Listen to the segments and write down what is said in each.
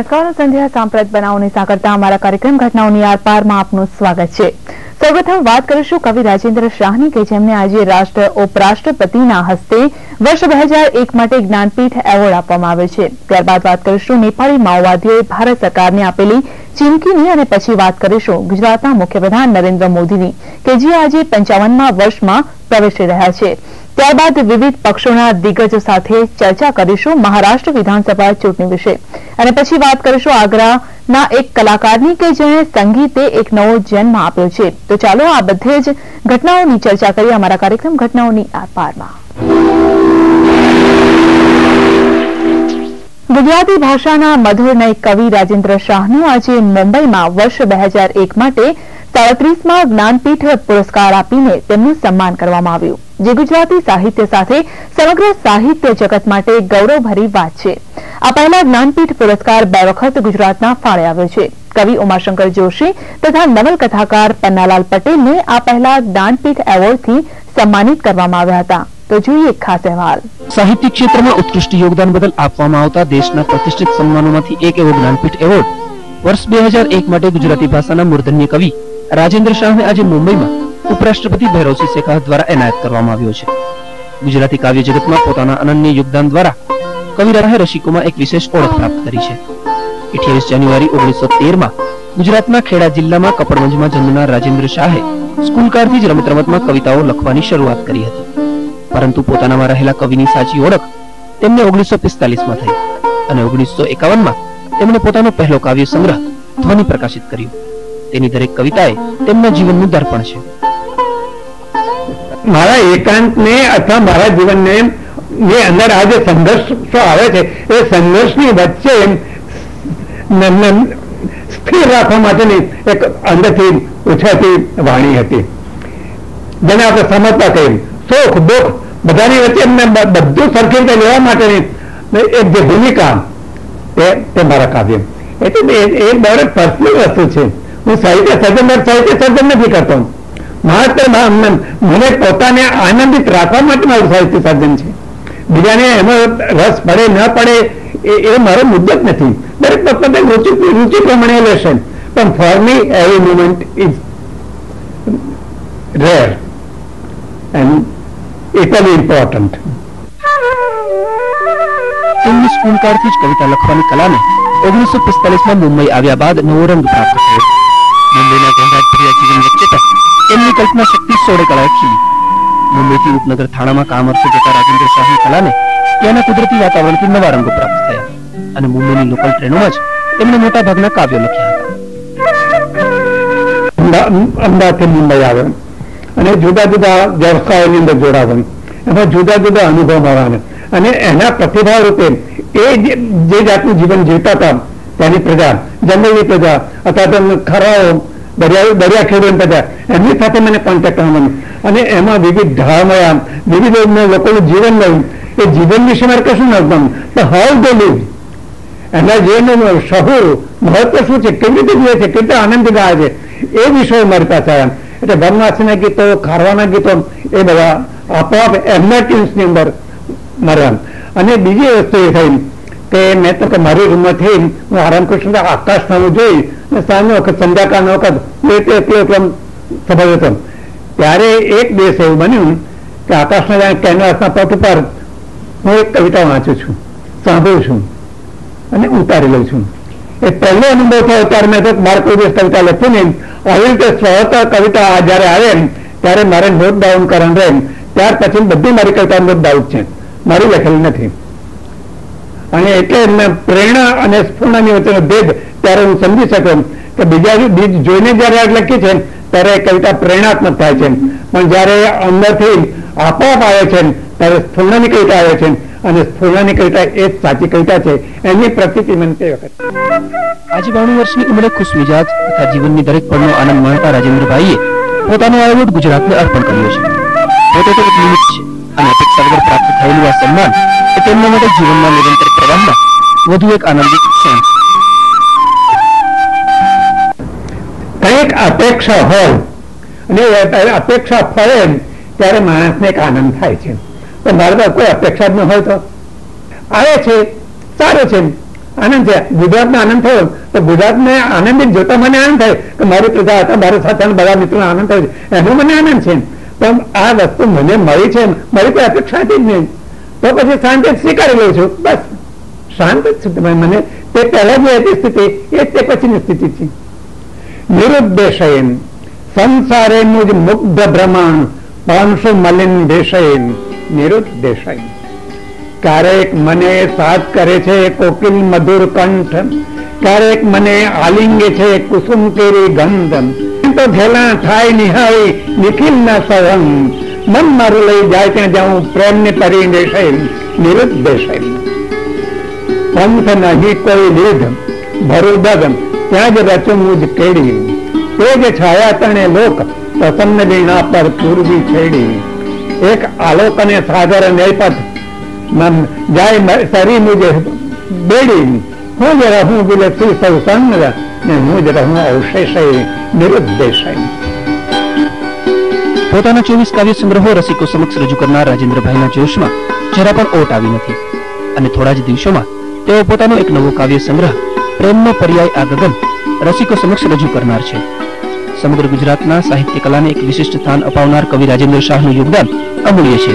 નમસ્કાર સંધ્યા સાંપ્રત બનાવોની સાંકળતા અમારા કાર્યક્રમ ઘટનાઓની આરપારમાં આપનું સ્વાગત છે। સૌપ્રથમ વાત કરીશું કવિ રાજેન્દ્ર શાહની કે જેમને આજે રાષ્ટ્ર ઉપરાષ્ટ્રપતિના હસ્તે વર્ષ 2001 માટે જ્ઞાનપીઠ એવોર્ડ આપવામાં આવ્યો છે। ત્યારબાદ વાત કરીશું નેપાળી માઓવાદીઓએ ભારત સરકારને આપેલી ચીમકીની અને પછી વાત કરીશું ગુજરાતના મુખ્યપ્રધાન નરેન્દ્ર મોદીની કે જે આજે 55મા વર્ષમાં પ્રવેશી રહ્યા છે। ત્યારબાદ વિવિધ પક્ષોના દિગ્ગજો સાથે ચર્ચા કરીશું મહારાષ્ટ્ર વિધાનસભા ચૂંટણી વિશે અને પછી વાત કરીશું આગ્રાના એક કલાકારની કે જેણે સંગીતે એક નવો જન્મ આપ્યો છે। તો ચાલો આ બધે જ ઘટનાઓની ચર્ચા કરીએ અમારા કાર્યક્રમ ઘટનાઓની આરપારમાં। ગુજરાતી ભાષાના મધુર કવિ રાજેન્દ્ર શાહનું આજે મુંબઈમાં વર્ષ 2001 માટે 37મા જ્ઞાનપીઠ પુરસ્કાર આપીને તેમનું સન્માન કરવામાં આવ્યું, જે ગુજરાતી સાહિત્ય સાથે સમગ્ર સાહિત્ય જગત માટે ગૌરવભરી વાત છે। આ પહેલા જ્ઞાનપીઠ પુરસ્કાર 2 વખત ગુજરાતના ફાળે આવ્યો છે। કવિ ઉમાશંકર જોશી તથા નવલકથાકાર પન્નાલાલ પટેલને આ પહેલા જ્ઞાનપીઠ એવોર્ડથી સન્માનિત કરવામાં આવ્યા હતા। તો જોઈએ એક ખાસ અહેવાલ। સાહિત્ય ક્ષેત્રમાં ઉત્કૃષ્ટ યોગદાન બદલ આપવામાં આવતા દેશના પ્રતિષ્ઠિત સન્માનોમાંથી એક એવો જ્ઞાનપીઠ એવોર્ડ વર્ષ 2001 માટે ગુજરાતી ભાષાના મૂર્ધન્ય કવિ રાજેન્દ્ર શાહને આજે મુંબઈમાં ઉપરાષ્ટ્રપતિ ભૈરવસિંહ શેખાવત દ્વારા એનાયત કરવામાં આવ્યો છે। ગુજરાતી કાવ્ય જગતમાં પોતાના અનન્ય યોગદાન દ્વારા કવિ રાહે રસિકોમાં એક વિશેષ ઓળખ પ્રાપ્ત કરી છે। 28 જાન્યુઆરી 1913માં ગુજરાતના ખેડા જિલ્લામાં કપડવંજમાં જન્મનાર રાજેન્દ્ર શાહે સ્કૂલકાળથી જ રમતમાં કવિતાઓ લખવાની શરૂઆત કરી હતી, પરંતુ પોતાનામાં રહેલા કવિની સાચી ઓળખ તેમને 1945માં થઈ અને 1951માં તેમણે પોતાનો પહેલો કાવ્ય સંગ્રહ ધ્વનિ પ્રકાશિત કર્યો। તેની દરેક કવિતાએ તેમના જીવનનું દર્પણ છે। મારા એકાંતને અથવા મારા જીવનને જે અંદર આ જે સંઘર્ષો આવે છે એ સંઘર્ષની વચ્ચે સ્થિર રાખવા માટેની એક અંદરથી ઉછળતી વાણી હતી, જેને આપણે સમજતા કહીએ સુખ દુઃખ બધાની વચ્ચે બધું સરખી રીતે લેવા માટેની એક જે ભૂમિકા તે મારા કાવ્ય એટલે એ બહુ પર્સનલ વસ્તુ છે। હું સાહિત્ય સર્જન નથી કરતો, મને પોતાને આનંદિત રાખવા માટે મારું સાહિત્ય સર્જન છે। બીજાને એમાં રસ પડે ન પડે એ મારો મુદ્દો જ નથી, દરેક પોતાને રુચિ પ્રમાણે લેશે, પણ for me every moment is rare and equally important. તેમની સ્કૂલકાળથી જ કવિતા લખવાની કલાને 1945માં મુંબઈ આવ્યા બાદ નવો રંગ પ્રાપ્ત થયો। મુંબઈના ઘોંઘાટભર્યા જીવન વચ્ચે તેમની કલ્પના શક્તિ 16 કળાએ ખીલી। મુંબઈથી ઉપનગર થાણામાં કામ અર્થે જતા રાજેન્દ્ર શાહની કલાને ત્યાંના કુદરતી વાતાવરણથી નવા રંગો પ્રાપ્ત થયા અને મુંબઈની લોકલ ટ્રેનોમાં જ તેમણે મોટા ભાગના કાવ્યો લખ્યા હતા। અમદાવાદથી મુંબઈ આવ્યો અને જુદા જુદા વ્યવસાયોની અંદર જોડાવાનું, એમાં જુદા જુદા અનુભવ મળવાના અને એના પ્રતિભાવ રૂપે એ જે જાતનું જીવન જીવતા હતા ત્યાંની પ્રજા, જંગલની પ્રજા અથવા ખરાઓ દરિયા ખેડૂત પ્રજા, એમની સાથે મને કોન્ટેક્ટ કરવાનું અને એમાં વિવિધ ઢાળ મળ્યા, વિવિધ લોકોનું જીવન મળ્યું। એ જીવન વિશે મારે કશું નહોતું, તો હાઉ દે લીવ, એના જીવનનું શહુર મહત્વ શું છે, કેવી રીતે જીવે છે, કેવી રીતે આનંદ ગાય છે, એ વિષયો મારી પાસે આવ્યા। એટલે વનવાસીના ગીતો, ખારવાના ગીતો એ બધા આપોઆપ એમના ટ્યુન્સની અંદર મળ્યા। અને બીજી વસ્તુ એ થઈ કે મેં તો મારી રૂમમાંથી હું આરામકૃષ્ણ આકાશનામું જોઈ સાંજનો વખત સંધ્યાકાળનો વખત સભા હતો, ત્યારે એક દિવસ એવું બન્યું કે આકાશના કેનવાસના પટ ઉપર હું એક કવિતા વાંચું છું, સાંભળું છું અને ઉતારી લઉં છું। એ પહેલો અનુભવ થયો ત્યારે મેં તો મારે કોઈ દિવસ કવિતા લખ્યું નહીં, આવી રીતે સ્વતઃ કવિતા જયારે આવે ત્યારે મારે નોટ ડાઉન કરવાનું રહે, ત્યાર પછી બધી મારી કવિતા નોટ ડાઉન છે, મારી લખેલી નથી। અને એટલે પ્રેરણા અને સ્ફૂર્ણાની વચ્ચેનો ભેદ ત્યારે હું સમજી શક્યો કે બીજા જોઈને જયારે લખી છે ત્યારે કવિતા પ્રેરણાત્મક થાય છે, પણ જયારે અંદરથી આપોઆપ આવે છે ત્યારે સ્ફૂર્ણાની કવિતા આવે છે અને સ્ફૂર્ણાની કવિતા એ જ સાચી કવિતા છે, એની પ્રતીતિ મને તે વખત। આજે 92 વર્ષની ઉંમરે ખુશમિજાજ તથા જીવનની દરેક પળનો આનંદ માણતા રાજેન્દ્રભાઈએ પોતાનો એવોર્ડ ગુજરાતને અર્પણ કર્યો છે। પોતે તો એક નિમિત્ત છે અને અપેક્ષા વગર પ્રાપ્ત થયેલું આ સન્માન એ તેમના માટે જીવનના નિરંતર પ્રવાહમાં વધુ એક આનંદિત ક્ષણ છે। કંઈક અપેક્ષા હોય અને અપેક્ષા ફળે ત્યારે માણસને એક આનંદ થાય છે, પણ મારે કોઈ અપેક્ષા જ ન હોય તો આવે છે સારું છે, આનંદ છે. ગુજરાતનો આનંદ થયો તો ગુજરાતને આનંદિત જોતા મને આનંદ થાય કે મારી પ્રજા હતા, મારા સાથે બધા મિત્રોને આનંદ થયો છે, એનો મને આનંદ છે. પણ આ વસ્તુ મને મળી છે, મારી કોઈ અપેક્ષા હતી જ નહીં, તો પછી શાંતિ સ્વીકારી લઉં છું. બસ શાંત જ છું. મને તે પહેલા જે હતી સ્થિતિ એ તે પછીની સ્થિતિ છે. નિરુદ્દેશયન સંસારે મુજ મુગ્ધ ભ્રમણ પાંચસો મલિન દેશયન નિરુદ્દેશયન. ક્યારેક મને સાથ કરે છે કોકિલ મધુર કંઠ, ક્યારેક મને આલિંગે છે કુસુમ કેરી ગંધ, તો ઘેલા થાય નિહાળી નિખિલ ના સહન, મન મારું લઈ જાય ત્યાં જાઉં પ્રેમ ને પરિદેશય નિરુદ્દેશય. પંથ નહીં કોઈ લીધ ભરુદગ ત્યાં જ રચું મુજ કેડી, તે જ છાયા તણે લોક પ્રસન્ન લીણા પર પૂર્વી છેડી. એક આલોક અને સાગર નેપથ જાય સરી મુજે બેડી, હું જ રહું વિલસી સૌ સંગ ને હું જ રહું અવશેષય નિરુદ્દેશય. પોતાના 24 કાવ્ય સંગ્રહો રસિકો સમક્ષ રજૂ કરનાર રાજેન્દ્રભાઈના જોશમાં જરા પણ ઓટ આવી નથી અને થોડા જ દિવસોમાં તેઓ પોતાનો એક નવો કાવ્ય સંગ્રહ પ્રેમનો પર્યાય આ ગગન રસિકો સમક્ષ રજૂ કરનાર છે. સમગ્ર ગુજરાતના સાહિત્ય કલાને એક વિશિષ્ટ સ્થાન અપાવનાર કવિ રાજેન્દ્ર શાહનું યોગદાન અમૂલ્ય છે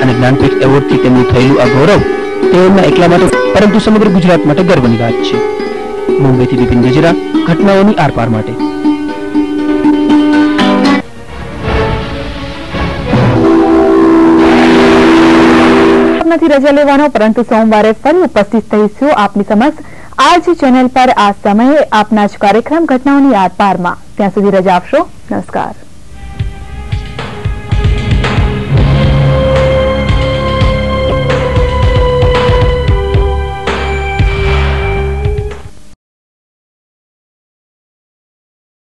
અને જ્ઞાનપીઠ એવોર્ડથી તેમનું થયેલું આ ગૌરવ તેઓના એકલા માટે પરંતુ સમગ્ર ગુજરાત માટે ગર્વની વાત છે. મુંબઈથી બિપિન ગજેરા, ઘટનાઓની આરપાર માટે. નથી રજા લેવાનો, પરંતુ સોમવારે ફરી ઉપસ્થિત થઈશું આપની સમક્ષ આ જ ચેનલ પર આ સમયે આપના જ કાર્યક્રમ ઘટનાઓની આરપારમાં. ત્યાં સુધી રજા આપશો. નમસ્કાર.